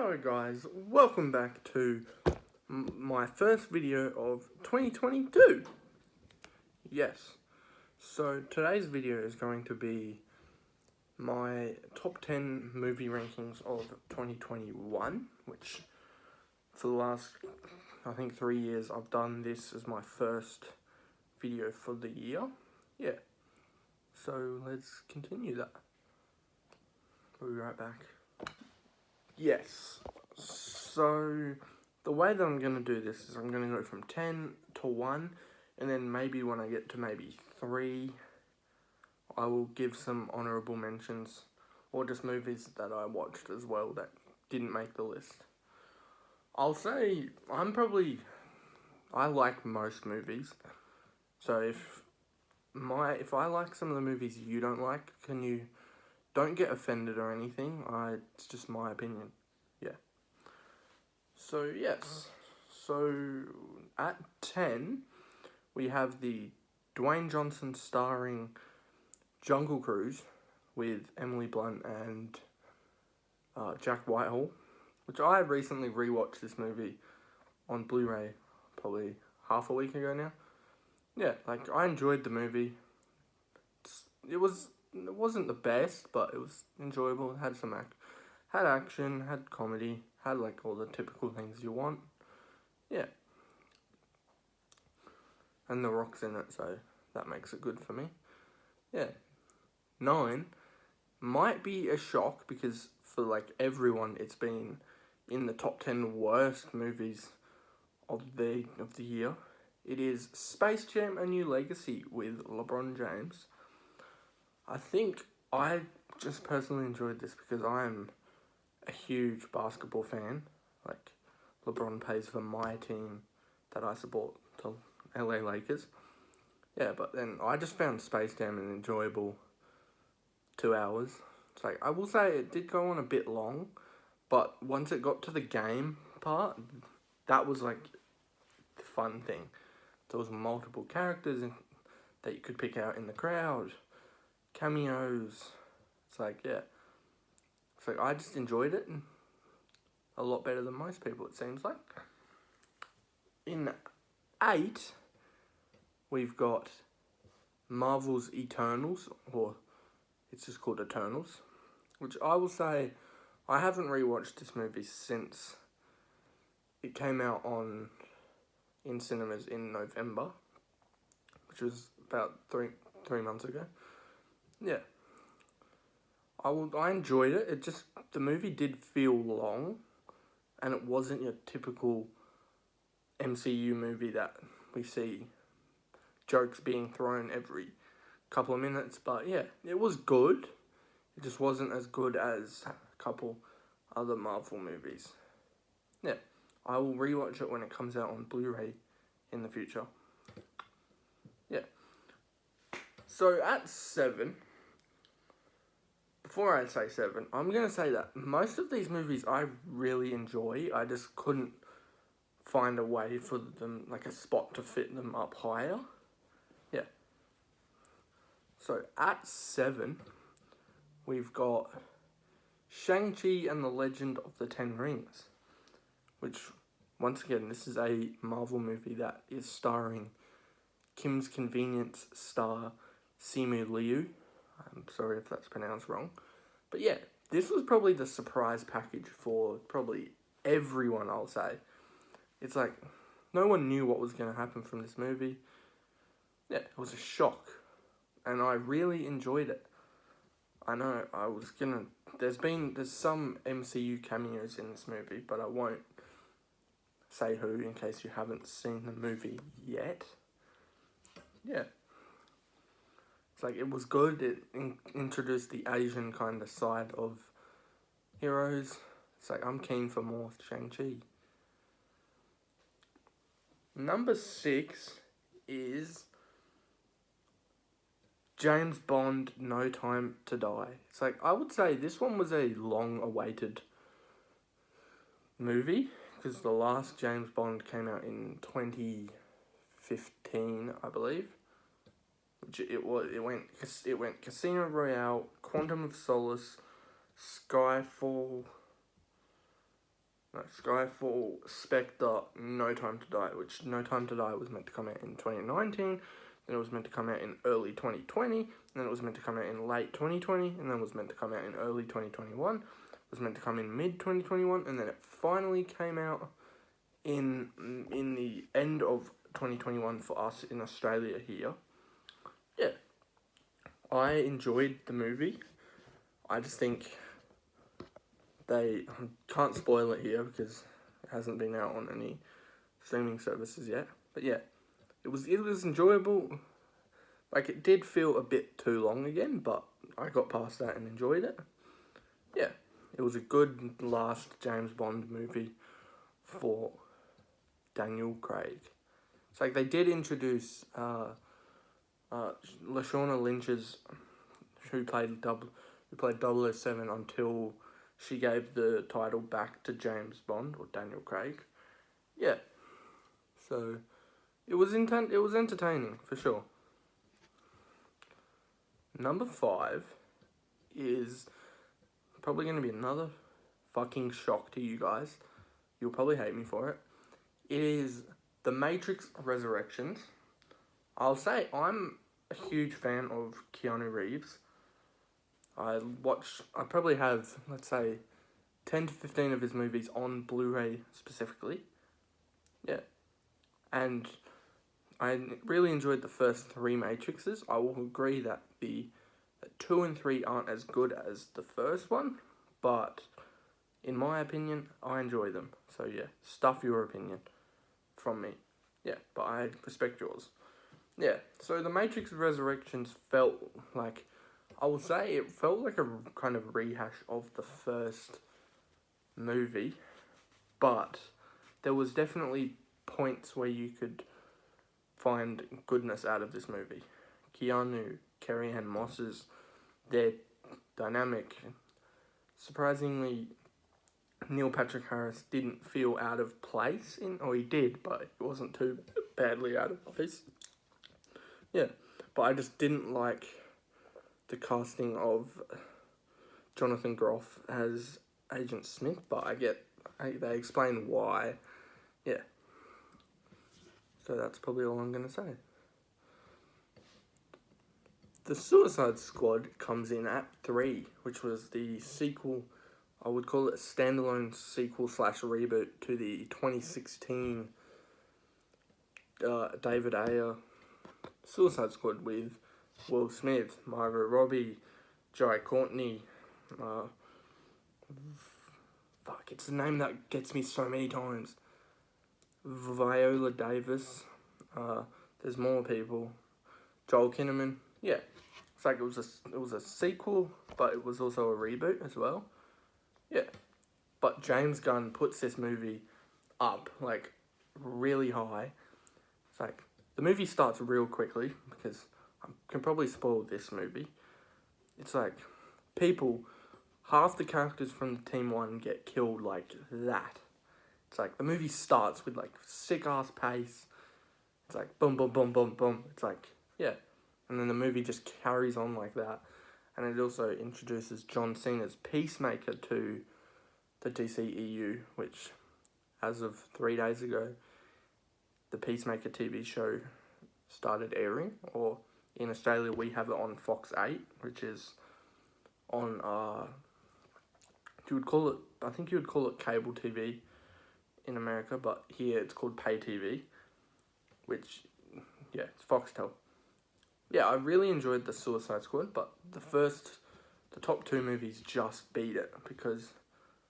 Hello guys, welcome back to my first video of 2022. Yes, so today's video is going to be my top 10 movie rankings of 2021, which for the last, I think 3 years I've done this as my first video for the year. Yeah, so let's continue that. We'll be right back. Yes, so the way that I'm going to do this is I'm going to go from 10 to 1, and then maybe when I get to maybe 3, I will give some honourable mentions, or just movies that I watched as well that didn't make the list. I'll say I like most movies, so if I like some of the movies you don't like, don't get offended or anything, it's just my opinion, yeah. So, yes. So, at 10, we have the Dwayne Johnson starring Jungle Cruise with Emily Blunt and Jack Whitehall, which I recently rewatched this movie on Blu-ray probably half a week ago now. Yeah, I enjoyed the movie. It wasn't the best, but it was enjoyable. It had had action, had comedy, had all the typical things you want. Yeah. And The Rock's in it, so that makes it good for me. Yeah. 9 might be a shock because for everyone it's been in the top 10 worst movies of the year. It is Space Jam: A New Legacy with LeBron James. I think I just personally enjoyed this because I'm a huge basketball fan. LeBron plays for my team that I support, the LA Lakers. Yeah, but then I just found Space Jam an enjoyable 2 hours. I will say it did go on a bit long, but once it got to the game part, that was the fun thing. There was multiple characters that you could pick out in the crowd, cameos. Yeah. I just enjoyed it a lot better than most people, it seems like. In 8, we've got Marvel's Eternals, or it's just called Eternals, which I will say I haven't rewatched this movie since it came out in cinemas in November, which was about three months ago. Yeah. I enjoyed it. The movie did feel long, and it wasn't your typical MCU movie that we see jokes being thrown every couple of minutes. But yeah, it was good. It just wasn't as good as a couple other Marvel movies. Yeah, I will rewatch it when it comes out on Blu-ray in the future. Yeah. So at 7, before I say 7, I'm going to say that most of these movies I really enjoy. I just couldn't find a way for them, a spot to fit them up higher. Yeah. So at 7, we've got Shang-Chi and the Legend of the Ten Rings, which, once again, this is a Marvel movie that is starring Kim's Convenience star Simu Liu. I'm sorry if that's pronounced wrong. But yeah, this was probably the surprise package for probably everyone, I'll say. It's no one knew what was going to happen from this movie. Yeah, it was a shock. And I really enjoyed it. I know there's some MCU cameos in this movie, but I won't say who in case you haven't seen the movie yet. Yeah. It was good. It introduced the Asian kind of side of heroes. I'm keen for more Shang-Chi. Number 6 is James Bond: No Time to Die. I would say this one was a long-awaited movie because the last James Bond came out in 2015, I believe. It went Casino Royale, Quantum of Solace, Skyfall, Skyfall, Spectre, No Time to Die, which No Time to Die was meant to come out in 2019, then it was meant to come out in early 2020, then it was meant to come out in late 2020, and then it was meant to come out in early 2021, it was meant to come in mid 2021, and then it finally came out in the end of 2021 for us in Australia here. Yeah, I enjoyed the movie. I just think they can't spoil it here because it hasn't been out on any streaming services yet. But yeah, it was enjoyable. Like, it did feel a bit too long again, but I got past that and enjoyed it. Yeah, it was a good last James Bond movie for Daniel Craig. It's like they did introduce Lashana Lynch's, who played 007 until she gave the title back to James Bond or Daniel Craig. Yeah, so it was entertaining for sure. Number 5 is probably going to be another fucking shock to you guys. You'll probably hate me for it. It is The Matrix Resurrections. I'll say I'm a huge fan of Keanu Reeves. I probably have, let's say, 10 to 15 of his movies on Blu-ray specifically. Yeah. And I really enjoyed the first 3 Matrixes. I will agree that the 2 and 3 aren't as good as the first one, but in my opinion, I enjoy them. So yeah, stuff your opinion from me. Yeah, but I respect yours. Yeah, so The Matrix Resurrections felt like, I will say it felt like a kind of rehash of the first movie, but there was definitely points where you could find goodness out of this movie. Keanu, Carrie-Anne Moss's, their dynamic. Surprisingly, Neil Patrick Harris didn't feel out of place or he did, but it wasn't too badly out of place. Yeah, but I just didn't like the casting of Jonathan Groff as Agent Smith, but they explain why. Yeah. So that's probably all I'm going to say. The Suicide Squad comes in at 3, which was the sequel, I would call it a standalone sequel / reboot to the 2016 David Ayer Suicide Squad with Will Smith, Margot Robbie, Jai Courtney, it's a name that gets me so many times, Viola Davis, there's more people, Joel Kinnaman. Yeah, it's like it was a sequel, but it was also a reboot as well. Yeah, but James Gunn puts this movie up like really high. It's like the movie starts real quickly because I can probably spoil this movie. It's like half the characters from the Team 1 get killed like that. It's like the movie starts with like sick ass pace. It's like boom, boom, boom, boom, boom. It's like, yeah. And then the movie just carries on like that. And it also introduces John Cena's Peacemaker to the DCEU, which, as of 3 days ago, the Peacemaker TV show started airing. Or in Australia, we have it on Fox 8, which is on, I think you would call it cable TV in America, but here it's called pay TV, which, yeah, it's Foxtel. Yeah, I really enjoyed the Suicide Squad, but the top 2 movies just beat it because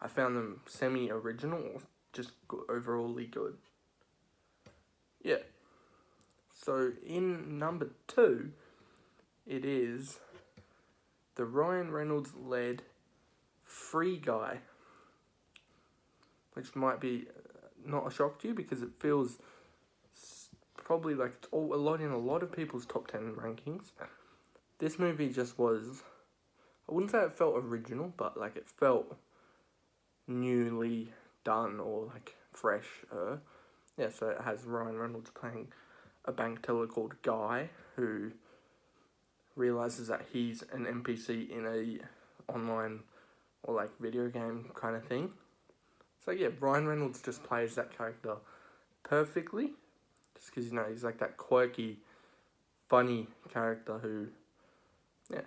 I found them semi-original or just overallly good. Yeah. So in number 2, it is the Ryan Reynolds-led Free Guy, which might be not a shock to you because it feels probably like it's a lot of people's top 10 rankings. This movie just was, I wouldn't say it felt original, but like it felt newly done or like fresh. Yeah, so it has Ryan Reynolds playing a bank teller called Guy who realizes that he's an NPC in a online or like video game kind of thing, So yeah, Ryan Reynolds just plays that character perfectly. Just because, he's like that quirky, funny character who, yeah.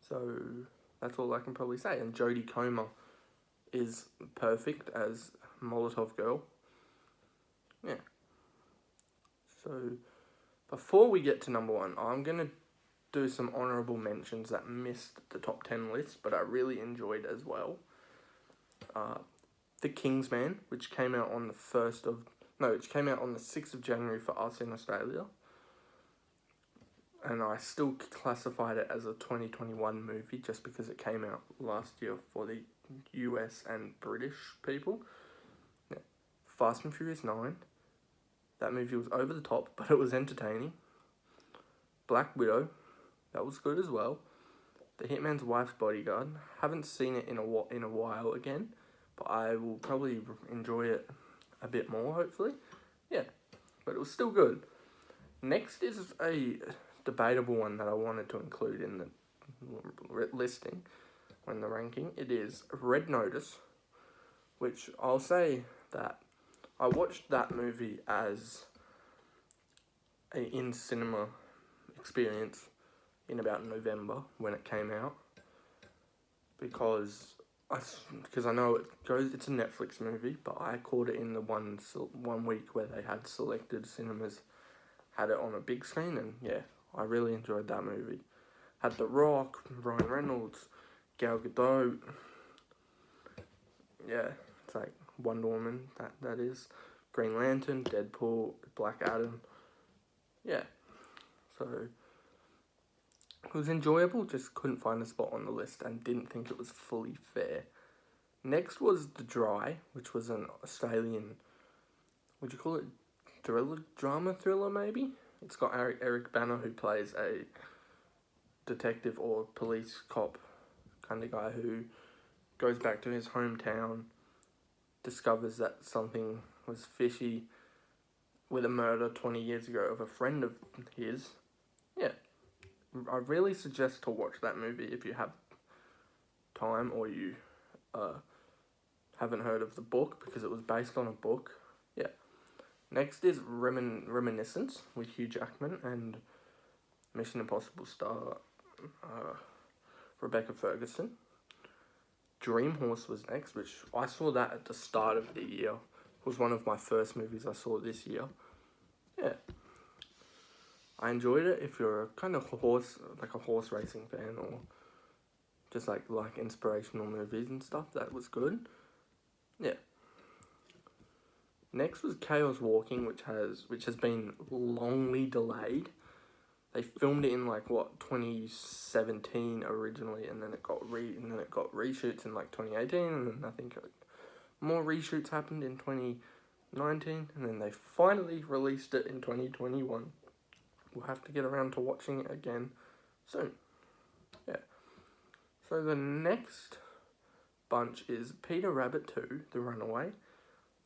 So that's all I can probably say. And Jodie Comer is perfect as Molotov Girl. Yeah. So before we get to number one, I'm going to do some honourable mentions that missed the top 10 list, but I really enjoyed as well. The Kingsman, which came out on the 6th of January for us in Australia. And I still classified it as a 2021 movie just because it came out last year for the US and British people. Yeah. Fast and Furious 9. That movie was over the top, but it was entertaining. Black Widow. That was good as well. The Hitman's Wife's Bodyguard. Haven't seen it in a while again, but I will probably enjoy it a bit more, hopefully. Yeah, but it was still good. Next is a debatable one that I wanted to include in the listing, in the ranking. It is Red Notice, which I'll say that I watched that movie as an in-cinema experience in about November when it came out, because I know it's a Netflix movie, but I caught it in the one week where they had selected cinemas had it on a big screen, and yeah, I really enjoyed that movie. Had The Rock, Ryan Reynolds, Gal Gadot. Yeah, it's like Wonder Woman, that is. Green Lantern, Deadpool, Black Adam. Yeah, so it was enjoyable, just couldn't find a spot on the list and didn't think it was fully fair. Next was The Dry, which was an Australian, would you call it drama thriller maybe? It's got Eric Bana, who plays a detective or police cop kind of guy who goes back to his hometown, discovers that something was fishy with a murder 20 years ago of a friend of his. Yeah, I really suggest to watch that movie if you have time, or you haven't heard of the book, because it was based on a book. Yeah. Next is Reminiscence with Hugh Jackman and Mission Impossible star Rebecca Ferguson. Dream Horse was next, which I saw that at the start of the year. It was one of my first movies I saw this year. Yeah. I enjoyed it. If you're a kind of horse racing fan, or just like inspirational movies and stuff, that was good. Yeah. Next was Chaos Walking, which has been longly delayed. They filmed it in 2017 originally, and then it got reshoots in 2018, and then I think more reshoots happened in 2019, and then they finally released it in 2021. We'll have to get around to watching it again soon. Yeah. So the next bunch is Peter Rabbit 2, The Runaway,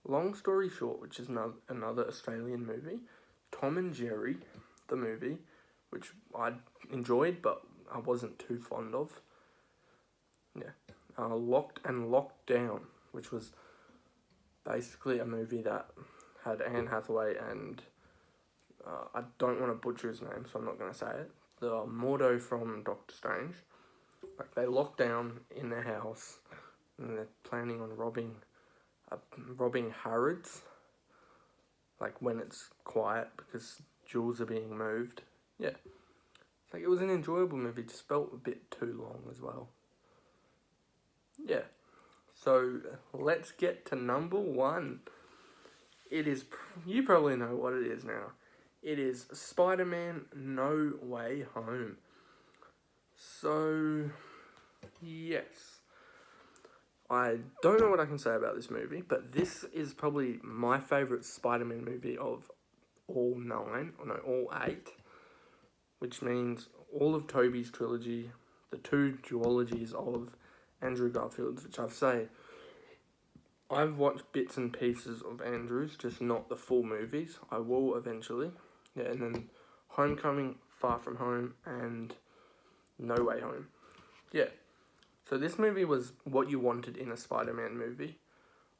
Long Story Short, which is another Australian movie, Tom and Jerry, the movie, which I enjoyed, but I wasn't too fond of. Yeah. Locked and Locked Down, which was basically a movie that had Anne Hathaway and I don't want to butcher his name, so I'm not going to say it. The Mordo from Doctor Strange. They lock down in their house, and they're planning on robbing Harrods. When it's quiet, because jewels are being moved. Yeah. It was an enjoyable movie, just felt a bit too long as well. Yeah. So, let's get to number one. It is, you probably know what it is now. It is Spider-Man No Way Home. So, yes. I don't know what I can say about this movie, but this is probably my favourite Spider-Man movie of all 8. Which means all of Tobey's trilogy, the 2 duologies of Andrew Garfield's, which I've watched bits and pieces of Andrew's, just not the full movies. I will eventually. Yeah, and then Homecoming, Far From Home, and No Way Home. Yeah. So this movie was what you wanted in a Spider-Man movie.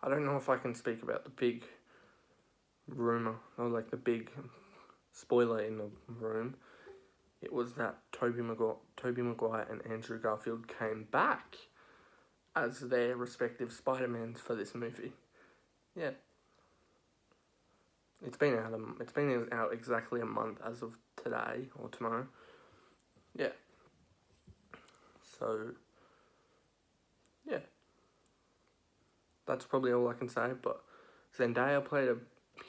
I don't know if I can speak about the big rumor, or like the big spoiler in the room. It was that Tobey Maguire and Andrew Garfield came back as their respective Spider-Mans for this movie. Yeah. It's been out exactly a month as of today or tomorrow. Yeah. So yeah. That's probably all I can say, but Zendaya played a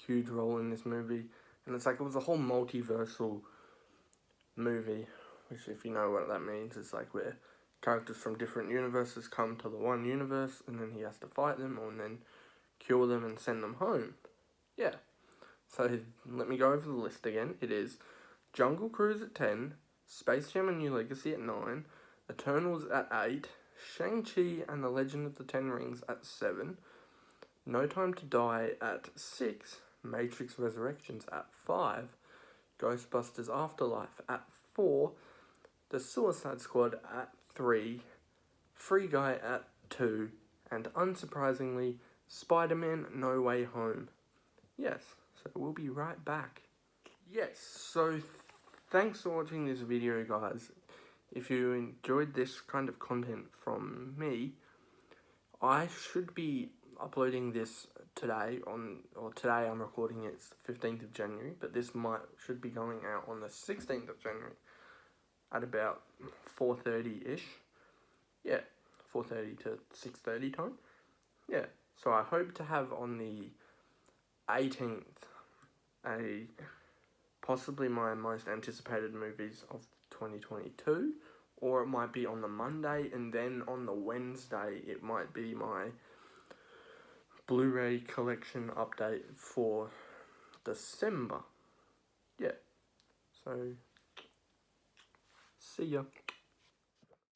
huge role in this movie, and it's like it was a whole multiversal movie, which, if you know what that means, is like where characters from different universes come to the one universe, and then he has to fight them, and then cure them and send them home. Yeah. So let me go over the list again. It is Jungle Cruise at 10, Space Jam: A New Legacy at 9, Eternals at 8, Shang-Chi and the Legend of the Ten Rings at 7, No Time to Die at 6, Matrix Resurrections at 5, Ghostbusters Afterlife at 4, The Suicide Squad at 3, Free Guy at 2, and unsurprisingly, Spider-Man No Way Home. Yes, so we'll be right back. Yes, so thanks for watching this video, guys. If you enjoyed this kind of content from me, I should be uploading this today today I'm recording it, it's the 15th of January, but this should be going out on the 16th of January at about 4:30ish. Yeah, 4:30 to 6:30 time. Yeah, so I hope to have on the 18th possibly my most anticipated movies of 2022, or it might be on the Monday, and then on the Wednesday it might be my Blu-ray collection update for December. Yeah, so see ya.